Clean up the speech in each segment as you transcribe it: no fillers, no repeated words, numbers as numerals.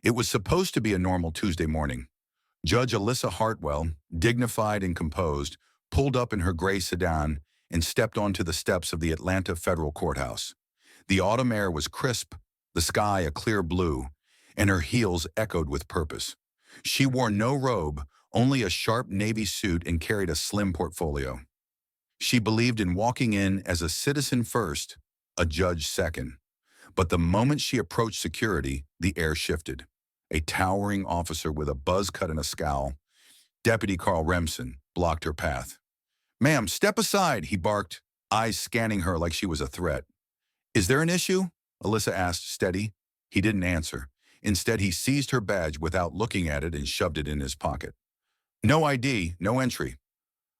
It was supposed to be a normal Tuesday morning. Judge Alyssa Hartwell, dignified and composed, pulled up in her gray sedan and stepped onto the steps of the Atlanta Federal Courthouse. The autumn air was crisp, the sky a clear blue, and her heels echoed with purpose. She wore no robe, only a sharp navy suit, and carried a slim portfolio. She believed in walking in as a citizen first, a judge second. But the moment she approached security, the air shifted. A towering officer with a buzz cut and a scowl, Deputy Carl Remsen, blocked her path. "Ma'am, step aside," he barked, eyes scanning her like she was a threat. "Is there an issue?" Alyssa asked, steady. He didn't answer. Instead, he seized her badge without looking at it and shoved it in his pocket. "No ID, no entry."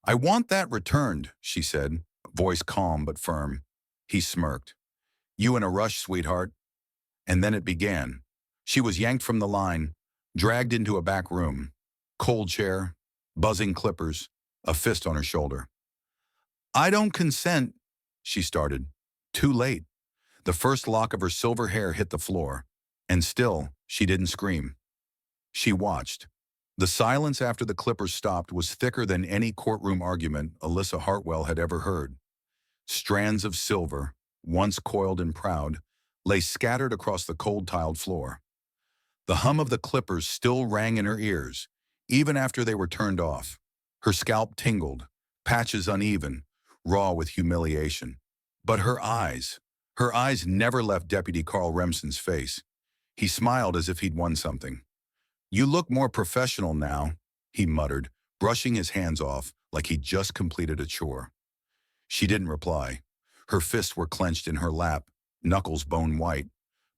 "I want that returned," she said, voice calm but firm. He smirked. "You in a rush, sweetheart?" And then it began. She was yanked from the line, dragged into a back room. Cold chair, buzzing clippers, a fist on her shoulder. "I don't consent," she started. Too late. The first lock of her silver hair hit the floor, and still, she didn't scream. She watched. The silence after the clippers stopped was thicker than any courtroom argument Alyssa Hartwell had ever heard. Strands of silver, once coiled and proud, lay scattered across the cold-tiled floor. The hum of the clippers still rang in her ears, even after they were turned off. Her scalp tingled, patches uneven, raw with humiliation. But her eyes never left Deputy Carl Remsen's face. He smiled as if he'd won something. "You look more professional now," he muttered, brushing his hands off like he'd just completed a chore. She didn't reply. Her fists were clenched in her lap, knuckles bone white,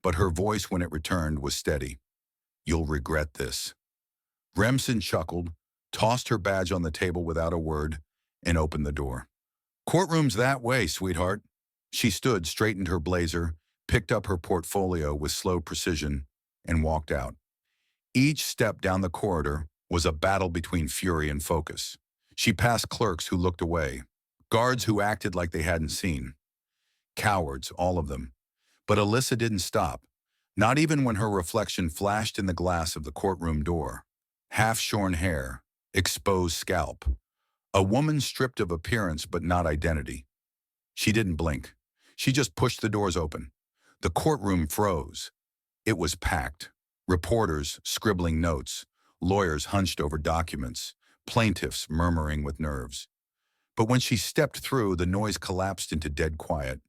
but her voice when it returned was steady. "You'll regret this." Remsen chuckled, tossed her badge on the table without a word, and opened the door. "Courtroom's that way, sweetheart." She stood, straightened her blazer, picked up her portfolio with slow precision, and walked out. Each step down the corridor was a battle between fury and focus. She passed clerks who looked away, guards who acted like they hadn't seen. Cowards, all of them. But Alyssa didn't stop, not even when her reflection flashed in the glass of the courtroom door. Half-shorn hair, exposed scalp. A woman stripped of appearance but not identity. She didn't blink. She just pushed the doors open. The courtroom froze. It was packed. Reporters scribbling notes, lawyers hunched over documents, plaintiffs murmuring with nerves. But when she stepped through, the noise collapsed into dead quiet.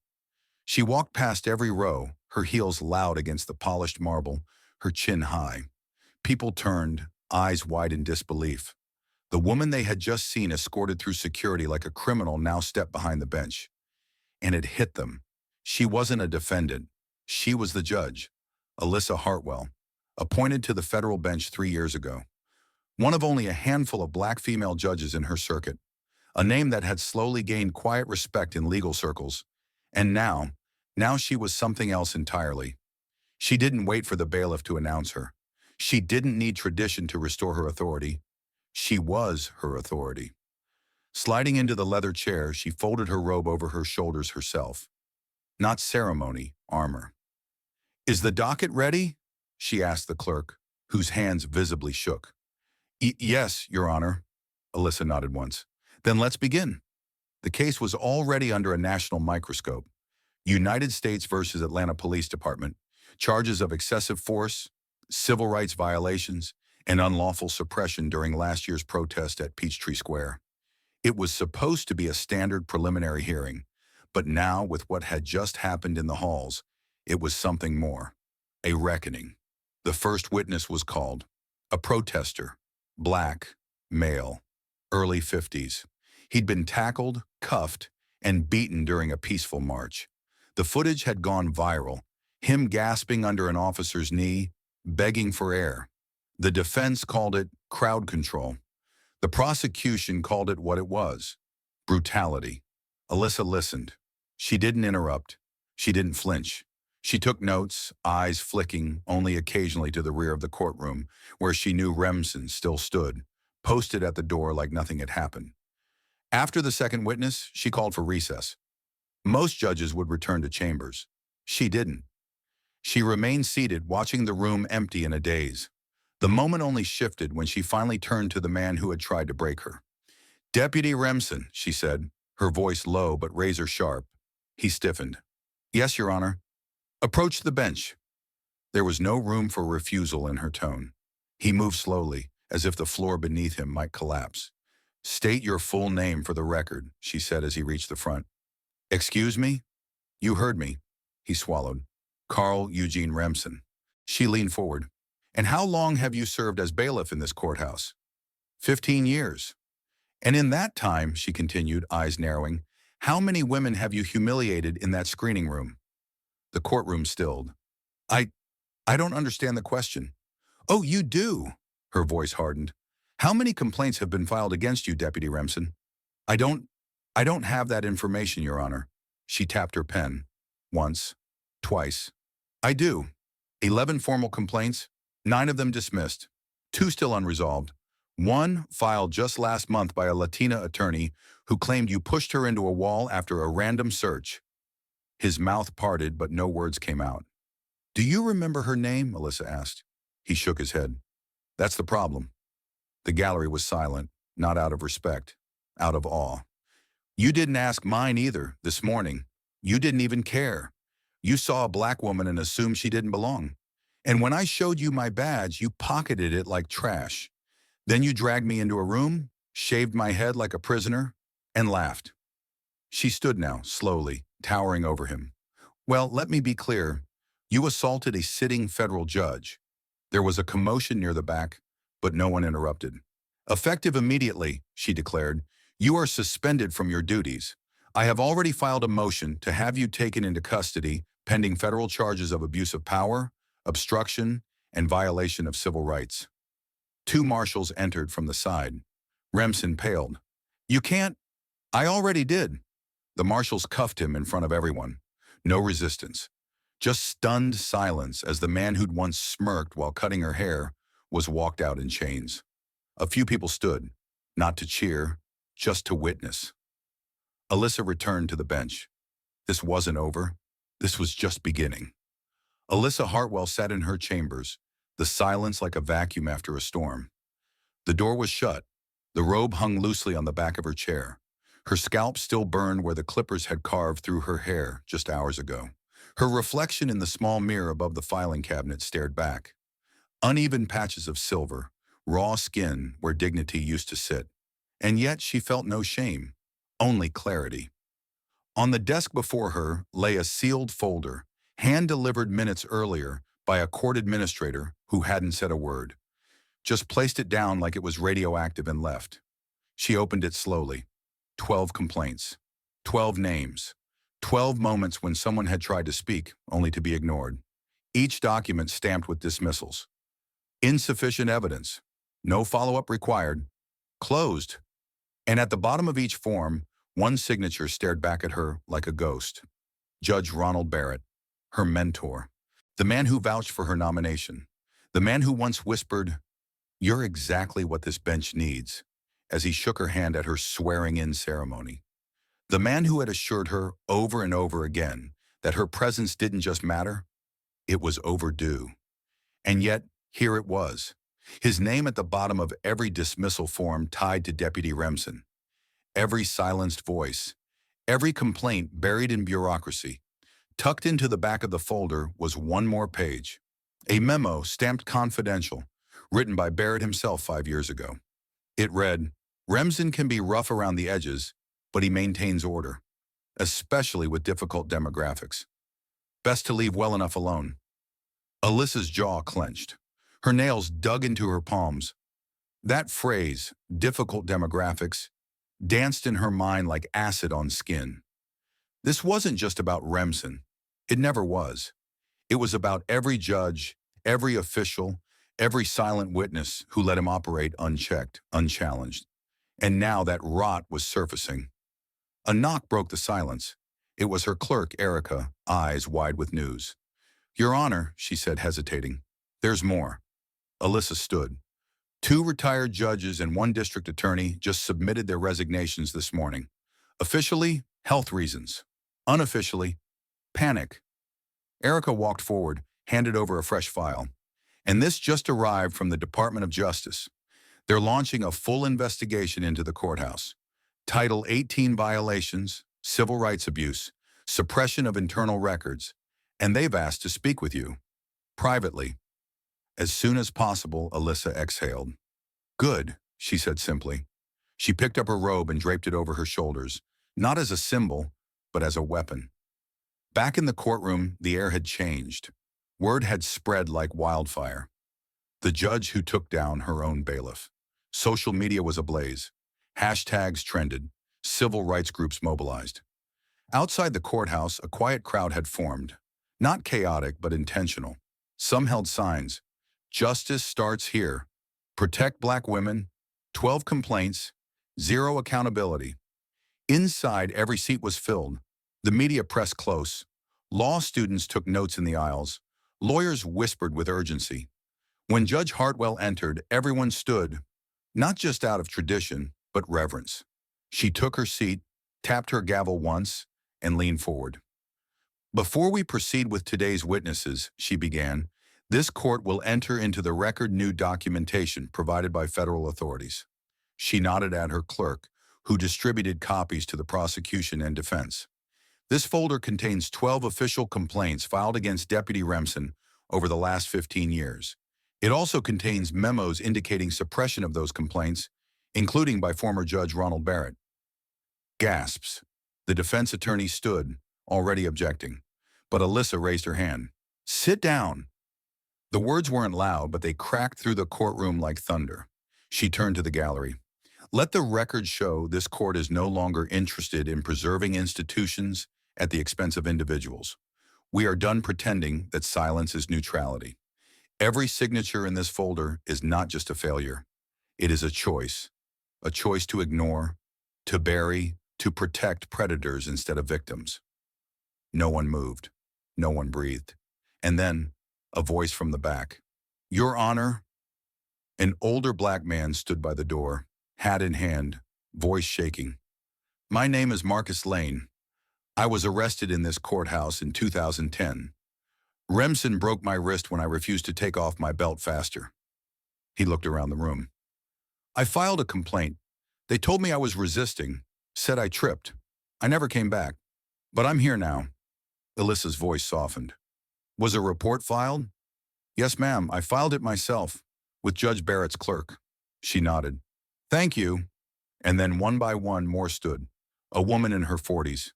She walked past every row, her heels loud against the polished marble, her chin high. People turned, eyes wide in disbelief. The woman they had just seen escorted through security like a criminal now stepped behind the bench. And it hit them. She wasn't a defendant. She was the judge, Alyssa Hartwell, appointed to the federal bench 3 years ago. One of only a handful of black female judges in her circuit, a name that had slowly gained quiet respect in legal circles. And now she was something else entirely. She didn't wait for the bailiff to announce her. She didn't need tradition to restore her authority. She was her authority. Sliding into the leather chair, she folded her robe over her shoulders herself. Not ceremony, armor. "Is the docket ready?" she asked the clerk, whose hands visibly shook. Yes, Your Honor," Alyssa nodded once. "Then let's begin." The case was already under a national microscope. United States versus Atlanta Police Department. Charges of excessive force, civil rights violations, and unlawful suppression during last year's protest at Peachtree Square. It was supposed to be a standard preliminary hearing, but now, with what had just happened in the halls, it was something more. A reckoning. The first witness was called. A protester. Black. Male. Early 50s. He'd been tackled, cuffed, and beaten during a peaceful march. The footage had gone viral. Him gasping under an officer's knee, begging for air. The defense called it crowd control. The prosecution called it what it was. Brutality. Alyssa listened. She didn't interrupt. She didn't flinch. She took notes, eyes flicking only occasionally to the rear of the courtroom, where she knew Remsen still stood, posted at the door like nothing had happened. After the second witness, she called for recess. Most judges would return to chambers. She didn't. She remained seated, watching the room empty in a daze. The moment only shifted when she finally turned to the man who had tried to break her. "Deputy Remsen," she said, her voice low but razor sharp. He stiffened. "Yes, Your Honor." "Approach the bench." There was no room for refusal in her tone. He moved slowly, as if the floor beneath him might collapse. "State your full name for the record," she said as he reached the front. "Excuse me?" "You heard me." He swallowed. "Carl Eugene Remsen." She leaned forward. "And how long have you served as bailiff in this courthouse?" 15 years. "And in that time," she continued, eyes narrowing, "how many women have you humiliated in that screening room?" The courtroom stilled. I, I don't understand the question." "Oh, you do." Her voice hardened. "How many complaints have been filed against you, Deputy Remsen?" I don't, I don't have that information, Your Honor." She tapped her pen. "Once. Twice." "I do. 11 formal complaints, 9 of them dismissed, 2 still unresolved. One filed just last month by a Latina attorney who claimed you pushed her into a wall after a random search." His mouth parted, but no words came out. "Do you remember her name?" Alyssa asked. He shook his head. "That's the problem." The gallery was silent, not out of respect, out of awe. "You didn't ask mine either, this morning. You didn't even care. You saw a black woman and assumed she didn't belong. And when I showed you my badge, you pocketed it like trash. Then you dragged me into a room, shaved my head like a prisoner, and laughed." She stood now, slowly, towering over him. "Well, let me be clear. You assaulted a sitting federal judge." There was a commotion near the back, but no one interrupted. "Effective immediately," she declared, "you are suspended from your duties. I have already filed a motion to have you taken into custody pending federal charges of abuse of power, obstruction, and violation of civil rights." 2 marshals entered from the side. Remsen paled. "You can't." "I already did." The marshals cuffed him in front of everyone. No resistance. Just stunned silence as the man who'd once smirked while cutting her hair was walked out in chains. A few people stood, not to cheer, just to witness. Alyssa returned to the bench. This wasn't over. This was just beginning. Alyssa Hartwell sat in her chambers, the silence like a vacuum after a storm. The door was shut. The robe hung loosely on the back of her chair. Her scalp still burned where the clippers had carved through her hair just hours ago. Her reflection in the small mirror above the filing cabinet stared back. Uneven patches of silver, raw skin where dignity used to sit. And yet she felt no shame, only clarity. On the desk before her lay a sealed folder, hand-delivered minutes earlier by a court administrator who hadn't said a word. Just placed it down like it was radioactive and left. She opened it slowly. 12 complaints. 12 names. 12 moments when someone had tried to speak, only to be ignored. Each document stamped with dismissals. Insufficient evidence. No follow-up required. Closed. And at the bottom of each form, one signature stared back at her like a ghost. Judge Ronald Barrett, her mentor. The man who vouched for her nomination. The man who once whispered, "You're exactly what this bench needs," as he shook her hand at her swearing-in ceremony. The man who had assured her over and over again that her presence didn't just matter, it was overdue. And yet, here it was. His name at the bottom of every dismissal form tied to Deputy Remsen. Every silenced voice, every complaint buried in bureaucracy. Tucked into the back of the folder was one more page. A memo stamped confidential, written by Barrett himself 5 years ago. It read, "Remsen can be rough around the edges, but he maintains order, especially with difficult demographics. Best to leave well enough alone." Alyssa's jaw clenched. Her nails dug into her palms. That phrase, difficult demographics, danced in her mind like acid on skin. This wasn't just about Remsen. It never was. It was about every judge, every official, every silent witness who let him operate unchecked, unchallenged. And now that rot was surfacing. A knock broke the silence. It was her clerk, Erica, eyes wide with news. "Your Honor," she said, hesitating, "there's more." Alyssa stood. 2 retired judges and 1 district attorney just submitted their resignations this morning. Officially, health reasons. Unofficially, panic. Erica walked forward, handed over a fresh file. And this just arrived from the Department of Justice. They're launching a full investigation into the courthouse. Title 18 violations, civil rights abuse, suppression of internal records, and they've asked to speak with you. Privately. As soon as possible, Alyssa exhaled. Good, she said simply. She picked up her robe and draped it over her shoulders, not as a symbol, but as a weapon. Back in the courtroom, the air had changed. Word had spread like wildfire. The judge who took down her own bailiff. Social media was ablaze. Hashtags trended. Civil rights groups mobilized. Outside the courthouse, a quiet crowd had formed. Not chaotic, but intentional. Some held signs. Justice starts here. Protect black women. 12 complaints. Zero accountability. Inside, every seat was filled. The media pressed close. Law students took notes in the aisles. Lawyers whispered with urgency. When Judge Hartwell entered, everyone stood, not just out of tradition, but reverence. She took her seat, tapped her gavel once, and leaned forward. Before we proceed with today's witnesses, she began, this court will enter into the record new documentation provided by federal authorities. She nodded at her clerk, who distributed copies to the prosecution and defense. This folder contains 12 official complaints filed against Deputy Remsen over the last 15 years. It also contains memos indicating suppression of those complaints, including by former Judge Ronald Barrett. Gasps. The defense attorney stood, already objecting. But Alyssa raised her hand. Sit down. The words weren't loud, but they cracked through the courtroom like thunder. She turned to the gallery. Let the record show this court is no longer interested in preserving institutions at the expense of individuals. We are done pretending that silence is neutrality. Every signature in this folder is not just a failure. It is a choice to ignore, to bury, to protect predators instead of victims. No one moved. No one breathed. And then, a voice from the back. Your Honor. An older black man stood by the door, hat in hand, voice shaking. My name is Marcus Lane. I was arrested in this courthouse in 2010. Remsen broke my wrist when I refused to take off my belt faster. He looked around the room. I filed a complaint. They told me I was resisting, said I tripped. I never came back. But I'm here now. Alyssa's voice softened. Was a report filed? Yes, ma'am. I filed it myself, with Judge Barrett's clerk. She nodded. Thank you. And then one by one more stood. A woman in her 40s.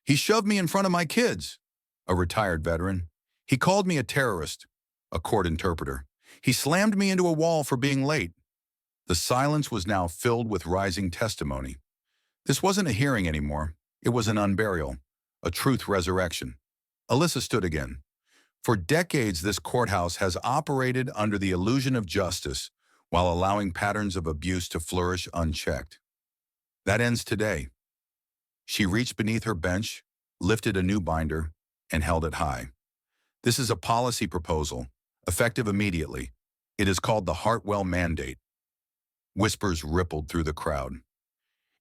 He shoved me in front of my kids. A retired veteran. He called me a terrorist. A court interpreter. He slammed me into a wall for being late. The silence was now filled with rising testimony. This wasn't a hearing anymore. It was an unburial, a truth resurrection. Alyssa stood again. For decades, this courthouse has operated under the illusion of justice while allowing patterns of abuse to flourish unchecked. That ends today. She reached beneath her bench, lifted a new binder, and held it high. This is a policy proposal, effective immediately. It is called the Hartwell Mandate. Whispers rippled through the crowd.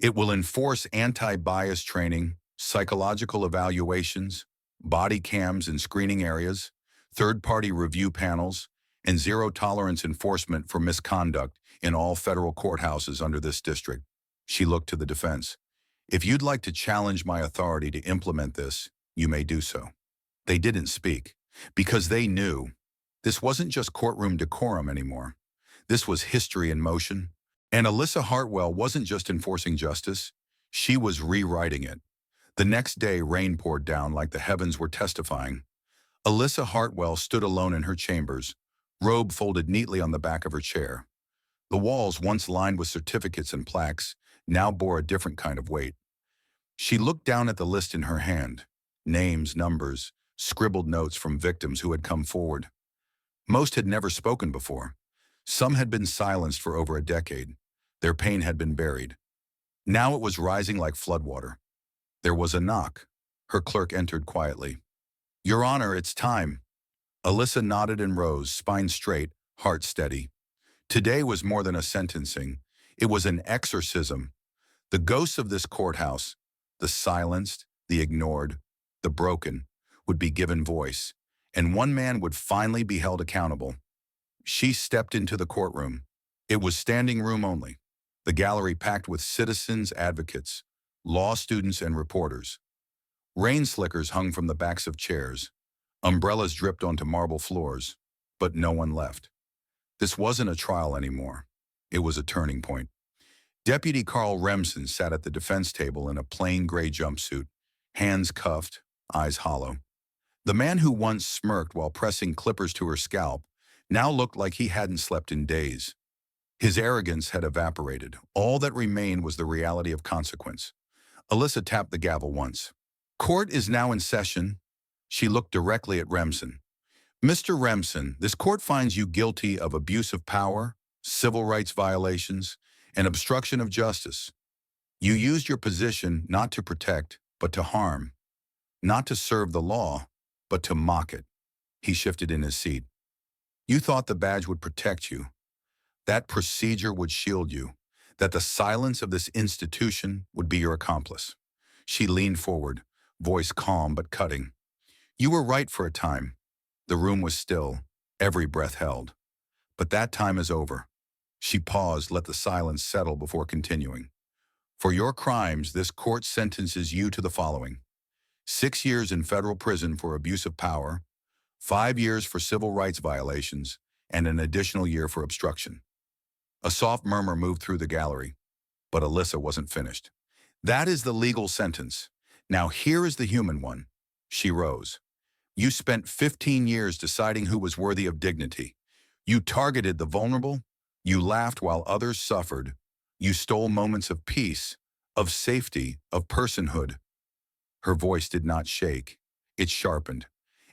It will enforce anti-bias training, psychological evaluations, body cams in screening areas, third-party review panels, and zero-tolerance enforcement for misconduct in all federal courthouses under this district. She looked to the defense. If you'd like to challenge my authority to implement this, you may do so. They didn't speak, because they knew this wasn't just courtroom decorum anymore. This was history in motion. And Alyssa Hartwell wasn't just enforcing justice, she was rewriting it. The next day, rain poured down like the heavens were testifying. Alyssa Hartwell stood alone in her chambers, robe folded neatly on the back of her chair. The walls, once lined with certificates and plaques, now bore a different kind of weight. She looked down at the list in her hand, names, numbers, scribbled notes from victims who had come forward. Most had never spoken before. Some had been silenced for over a decade. Their pain had been buried. Now it was rising like floodwater. There was a knock. Her clerk entered quietly. Your Honor, it's time. Alyssa nodded and rose, spine straight, heart steady. Today was more than a sentencing. It was an exorcism. The ghosts of this courthouse, the silenced, the ignored, the broken, would be given voice, and one man would finally be held accountable. She stepped into the courtroom. It was standing room only. The gallery packed with citizens, advocates, law students, and reporters. Rain slickers hung from the backs of chairs. Umbrellas dripped onto marble floors, but no one left. This wasn't a trial anymore. It was a turning point. Deputy Carl Remsen sat at the defense table in a plain gray jumpsuit, hands cuffed, eyes hollow. The man who once smirked while pressing clippers to her scalp now looked like he hadn't slept in days. His arrogance had evaporated. All that remained was the reality of consequence. Alyssa tapped the gavel once. Court is now in session. She looked directly at Remsen. Mr. Remsen, this court finds you guilty of abuse of power, civil rights violations, and obstruction of justice. You used your position not to protect, but to harm. Not to serve the law, but to mock it. He shifted in his seat. You thought the badge would protect you. That procedure would shield you. That the silence of this institution would be your accomplice. She leaned forward, voice calm but cutting. You were right for a time. The room was still, every breath held. But that time is over. She paused, let the silence settle before continuing. For your crimes, this court sentences you to the following: 6 years in federal prison for abuse of power, 5 years for civil rights violations, and an additional year for obstruction. A soft murmur moved through the gallery, but Alyssa wasn't finished. That is the legal sentence. Now here is the human one. She rose. You spent 15 years deciding who was worthy of dignity. You targeted the vulnerable. You laughed while others suffered. You stole moments of peace, of safety, of personhood. Her voice did not shake. It sharpened.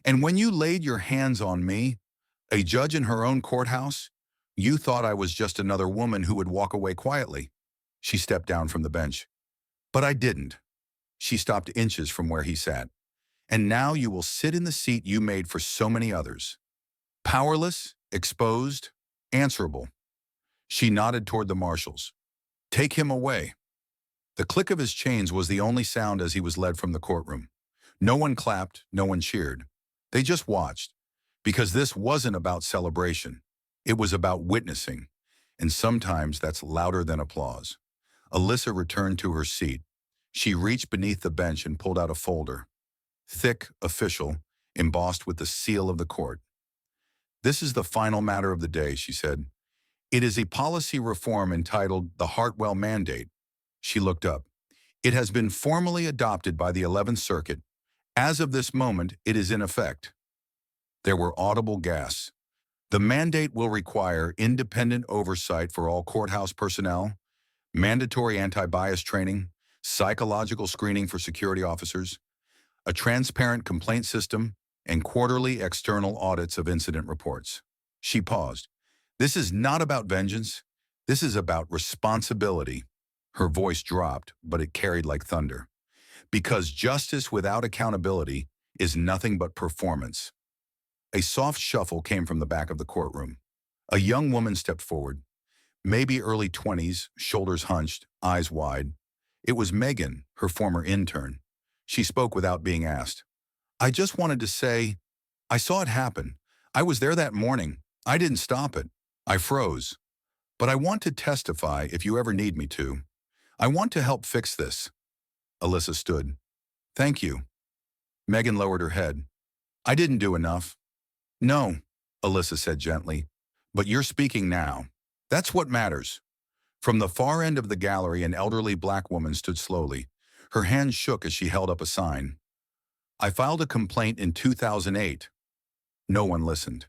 And when you laid your hands on me, a judge in her own courthouse, you thought I was just another woman who would walk away quietly. She stepped down from the bench. But I didn't. She stopped inches from where he sat. And now you will sit in the seat you made for so many others. Powerless, exposed, answerable. She nodded toward the marshals. Take him away. The click of his chains was the only sound as he was led from the courtroom. No one clapped, no one cheered. They just watched, because this wasn't about celebration. It was about witnessing, and sometimes that's louder than applause. Alyssa returned to her seat. She reached beneath the bench and pulled out a folder. Thick, official, embossed with the seal of the court. This is the final matter of the day, she said. It is a policy reform entitled the Hartwell Mandate. She looked up. It has been formally adopted by the 11th Circuit. As of this moment, it is in effect. There were audible gasps. The mandate will require independent oversight for all courthouse personnel, mandatory anti-bias training, psychological screening for security officers, a transparent complaint system, and quarterly external audits of incident reports. She paused. This is not about vengeance. This is about responsibility. Her voice dropped, but it carried like thunder. Because justice without accountability is nothing but performance. A soft shuffle came from the back of the courtroom. A young woman stepped forward, maybe early 20s, shoulders hunched, eyes wide. It was Megan, her former intern. She spoke without being asked. I just wanted to say, I saw it happen. I was there that morning. I didn't stop it. I froze. But I want to testify if you ever need me to. I want to help fix this. Alyssa stood. Thank you. Megan lowered her head. I didn't do enough. No, Alyssa said gently, but you're speaking now. That's what matters. From the far end of the gallery, an elderly black woman stood slowly. Her hand shook as she held up a sign. I filed a complaint in 2008. No one listened.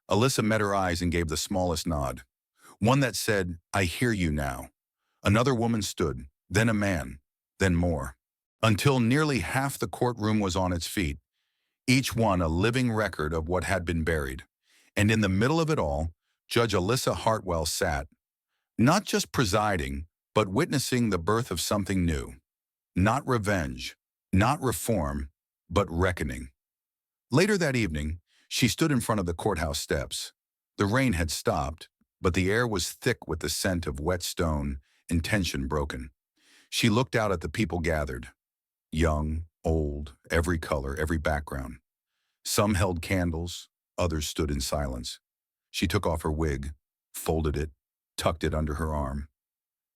Alyssa met her eyes and gave the smallest nod. One that said, I hear you now. Another woman stood, then a man, then more. Until nearly half the courtroom was on its feet, each one a living record of what had been buried. And in the middle of it all, Judge Alyssa Hartwell sat, not just presiding, but witnessing the birth of something new. Not revenge, not reform, but reckoning. Later that evening, she stood in front of the courthouse steps. The rain had stopped, but the air was thick with the scent of wet stone and tension broken. She looked out at the people gathered. Young, old, every color, every background. Some held candles, others stood in silence. She took off her wig, folded it, tucked it under her arm.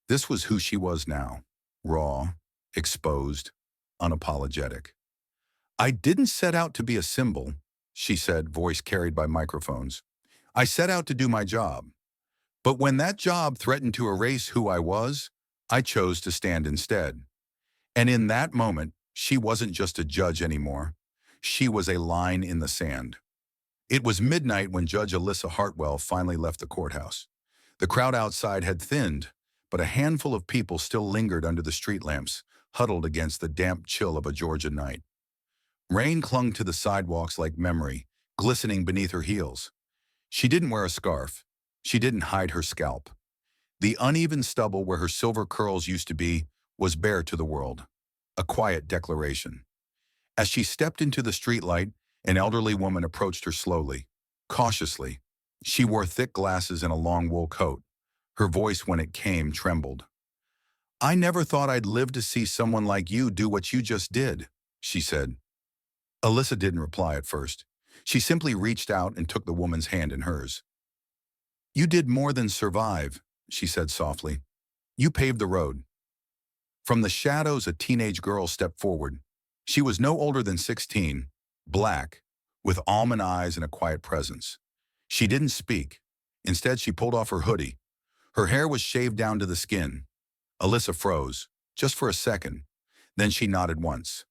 This was who she was now, raw, exposed, unapologetic. "I didn't set out to be a symbol," she said, voice carried by microphones. "I set out to do my job. But when that job threatened to erase who I was, I chose to stand instead." And in that moment, she wasn't just a judge anymore. She was a line in the sand. It was midnight when Judge Alyssa Hartwell finally left the courthouse. The crowd outside had thinned, but a handful of people still lingered under the street lamps, huddled against the damp chill of a Georgia night. Rain clung to the sidewalks like memory, glistening beneath her heels. She didn't wear a scarf. She didn't hide her scalp. The uneven stubble where her silver curls used to be was bare to the world, a quiet declaration. As she stepped into the streetlight, an elderly woman approached her slowly, cautiously. She wore thick glasses and a long wool coat. Her voice, when it came, trembled. "I never thought I'd live to see someone like you do what you just did," she said. Alyssa didn't reply at first. She simply reached out and took the woman's hand in hers. "You did more than survive," she said softly. "You paved the road." From the shadows, a teenage girl stepped forward. She was no older than 16, black, with almond eyes and a quiet presence. She didn't speak. Instead, she pulled off her hoodie. Her hair was shaved down to the skin. Alyssa froze, just for a second. Then she nodded once.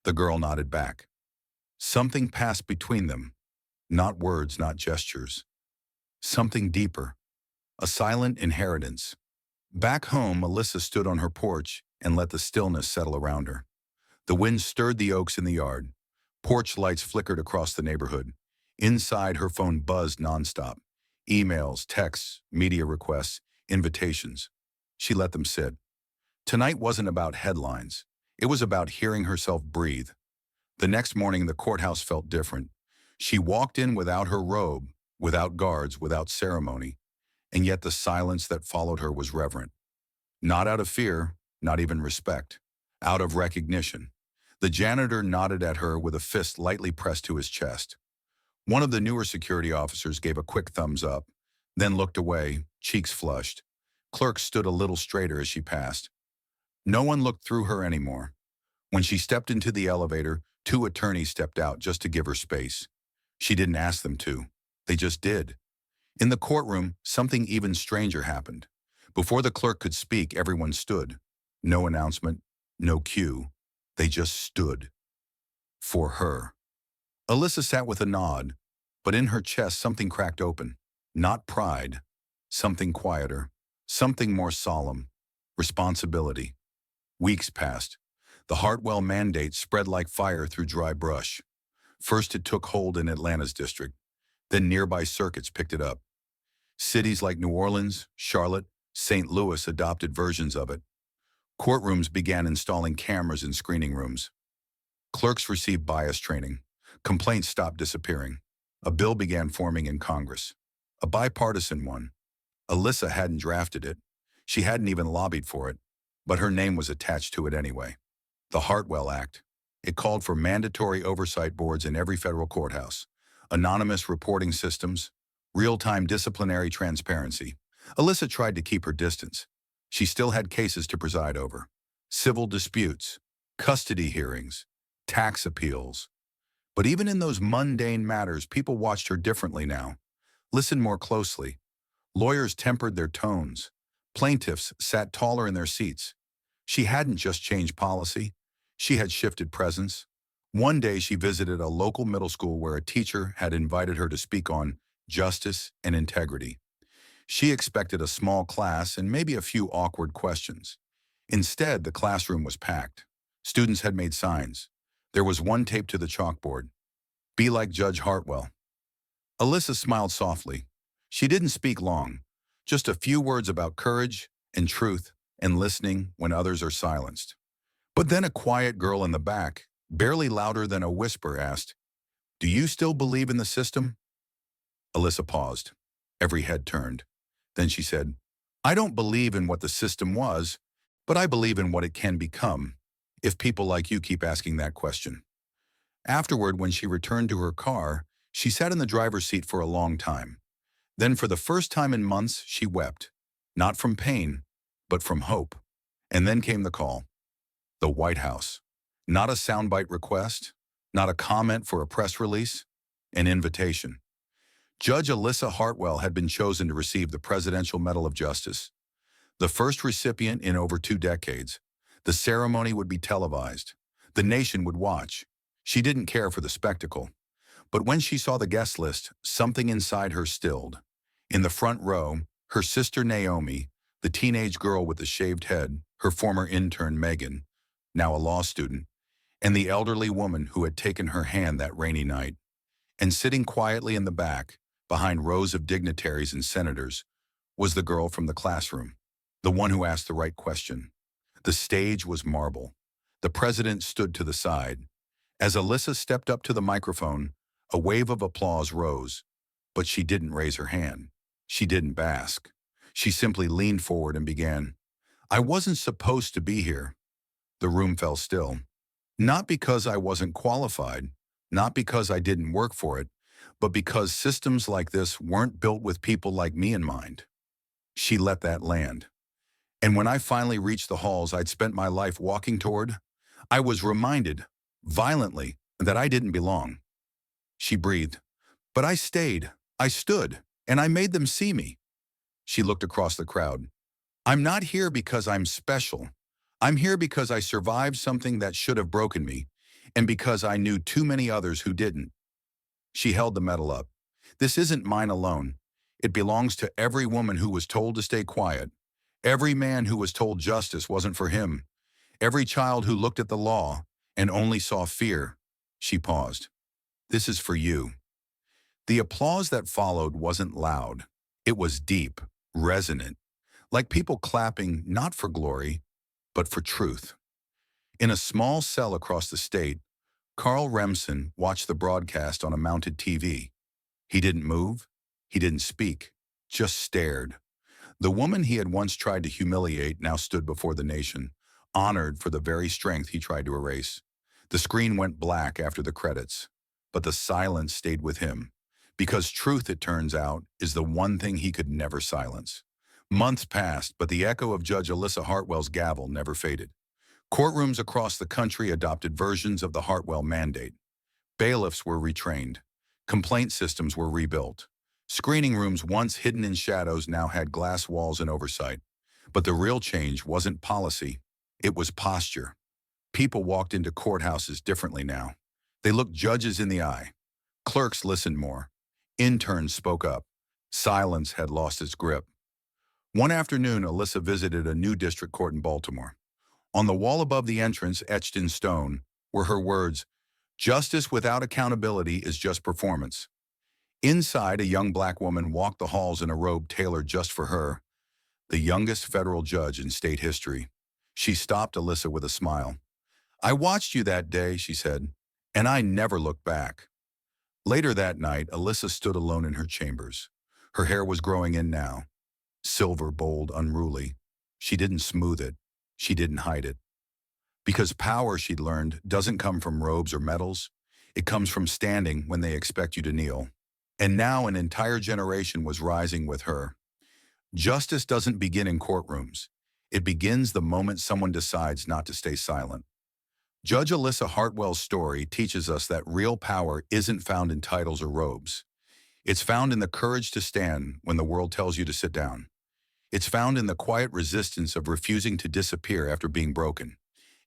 The girl nodded back. Something passed between them. Not words, not gestures. Something deeper. A silent inheritance. Back home, Alyssa stood on her porch and let the stillness settle around her. The wind stirred the oaks in the yard. Porch lights flickered across the neighborhood. Inside, her phone buzzed nonstop. Emails, texts, media requests, invitations. She let them sit. Tonight wasn't about headlines. It was about hearing herself breathe. The next morning, the courthouse felt different. She walked in without her robe, without guards, without ceremony, and yet the silence that followed her was reverent. Not out of fear, not even respect, out of recognition. The janitor nodded at her with a fist lightly pressed to his chest. One of the newer security officers gave a quick thumbs up, then looked away, cheeks flushed. Clerks stood a little straighter as she passed. No one looked through her anymore. When she stepped into the elevator, 2 attorneys stepped out just to give her space. She didn't ask them to. They just did. In the courtroom, something even stranger happened. Before the clerk could speak, everyone stood. No announcement, no cue. They just stood. For her. Alyssa sat with a nod, but in her chest something cracked open. Not pride. Something quieter. Something more solemn. Responsibility. Weeks passed. The Hartwell Mandate spread like fire through dry brush. First it took hold in Atlanta's district. Then nearby circuits picked it up. Cities like New Orleans, Charlotte, St. Louis adopted versions of it. Courtrooms began installing cameras in screening rooms. Clerks received bias training. Complaints stopped disappearing. A bill began forming in Congress. A bipartisan one. Alyssa hadn't drafted it. She hadn't even lobbied for it. But her name was attached to it anyway. The Hartwell Act. It called for mandatory oversight boards in every federal courthouse, anonymous reporting systems, real-time disciplinary transparency. Alyssa tried to keep her distance. She still had cases to preside over. Civil disputes, custody hearings, tax appeals. But even in those mundane matters, people watched her differently now. Listened more closely. Lawyers tempered their tones. Plaintiffs sat taller in their seats. She hadn't just changed policy. She had shifted presence. One day she visited a local middle school where a teacher had invited her to speak on justice and integrity. She expected a small class and maybe a few awkward questions. Instead, the classroom was packed. Students had made signs. There was one taped to the chalkboard. "Be like Judge Hartwell." Alyssa smiled softly. She didn't speak long, just a few words about courage and truth and listening when others are silenced. But then a quiet girl in the back, barely louder than a whisper, asked, "Do you still believe in the system?" Alyssa paused. Every head turned. Then she said, "I don't believe in what the system was, but I believe in what it can become, if people like you keep asking that question." Afterward, when she returned to her car, she sat in the driver's seat for a long time. Then, for the first time in months, she wept. Not from pain, but from hope. And then came the call. The White House. Not a soundbite request, not a comment for a press release, an invitation. Judge Alyssa Hartwell had been chosen to receive the Presidential Medal of Justice, the first recipient in over 2 decades. The ceremony would be televised. The nation would watch. She didn't care for the spectacle. But when she saw the guest list, something inside her stilled. In the front row, her sister Naomi, the teenage girl with the shaved head, her former intern Megan, now a law student, and the elderly woman who had taken her hand that rainy night. And sitting quietly in the back, behind rows of dignitaries and senators, was the girl from the classroom, the one who asked the right question. The stage was marble. The president stood to the side. As Alyssa stepped up to the microphone, a wave of applause rose, but she didn't raise her hand. She didn't bask. She simply leaned forward and began, "I wasn't supposed to be here." The room fell still. Not because I wasn't qualified, not because I didn't work for it, but because systems like this weren't built with people like me in mind. She let that land. And when I finally reached the halls I'd spent my life walking toward, I was reminded, violently, that I didn't belong. She breathed. But I stayed, I stood, and I made them see me. She looked across the crowd. I'm not here because I'm special. I'm here because I survived something that should have broken me, and because I knew too many others who didn't. She held the medal up. This isn't mine alone. It belongs to every woman who was told to stay quiet, every man who was told justice wasn't for him, every child who looked at the law and only saw fear. She paused. This is for you. The applause that followed wasn't loud. It was deep, resonant, like people clapping not for glory, but for truth. In a small cell across the state, Carl Remsen watched the broadcast on a mounted TV. He didn't move. He didn't speak, just stared. The woman he had once tried to humiliate now stood before the nation, honored for the very strength he tried to erase. The screen went black after the credits, but the silence stayed with him, because truth, it turns out, is the one thing he could never silence. Months passed, but the echo of Judge Alyssa Hartwell's gavel never faded. Courtrooms across the country adopted versions of the Hartwell Mandate. Bailiffs were retrained. Complaint systems were rebuilt. Screening rooms once hidden in shadows now had glass walls and oversight. But the real change wasn't policy. It was posture. People walked into courthouses differently now. They looked judges in the eye. Clerks listened more. Interns spoke up. Silence had lost its grip. One afternoon, Alyssa visited a new district court in Baltimore. On the wall above the entrance, etched in stone, were her words, "Justice without accountability is just performance." Inside, a young black woman walked the halls in a robe tailored just for her, the youngest federal judge in state history. She stopped Alyssa with a smile. "I watched you that day," she said, "and I never looked back." Later that night, Alyssa stood alone in her chambers. Her hair was growing in now, silver, bold, unruly. She didn't smooth it. She didn't hide it. Because power, she'd learned, doesn't come from robes or medals. It comes from standing when they expect you to kneel. And now an entire generation was rising with her. Justice doesn't begin in courtrooms. It begins the moment someone decides not to stay silent. Judge Alyssa Hartwell's story teaches us that real power isn't found in titles or robes. It's found in the courage to stand when the world tells you to sit down. It's found in the quiet resistance of refusing to disappear after being broken.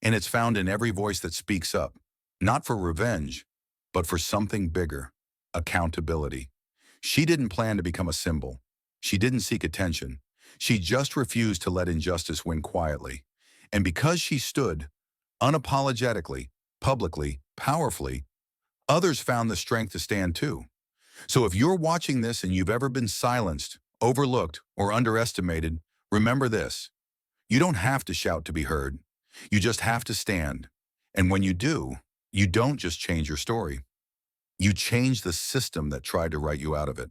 And it's found in every voice that speaks up, not for revenge, but for something bigger, accountability. She didn't plan to become a symbol. She didn't seek attention. She just refused to let injustice win quietly. And because she stood, unapologetically, publicly, powerfully, others found the strength to stand too. So if you're watching this and you've ever been silenced, overlooked, or underestimated, remember this. You don't have to shout to be heard. You just have to stand. And when you do, you don't just change your story. You change the system that tried to write you out of it.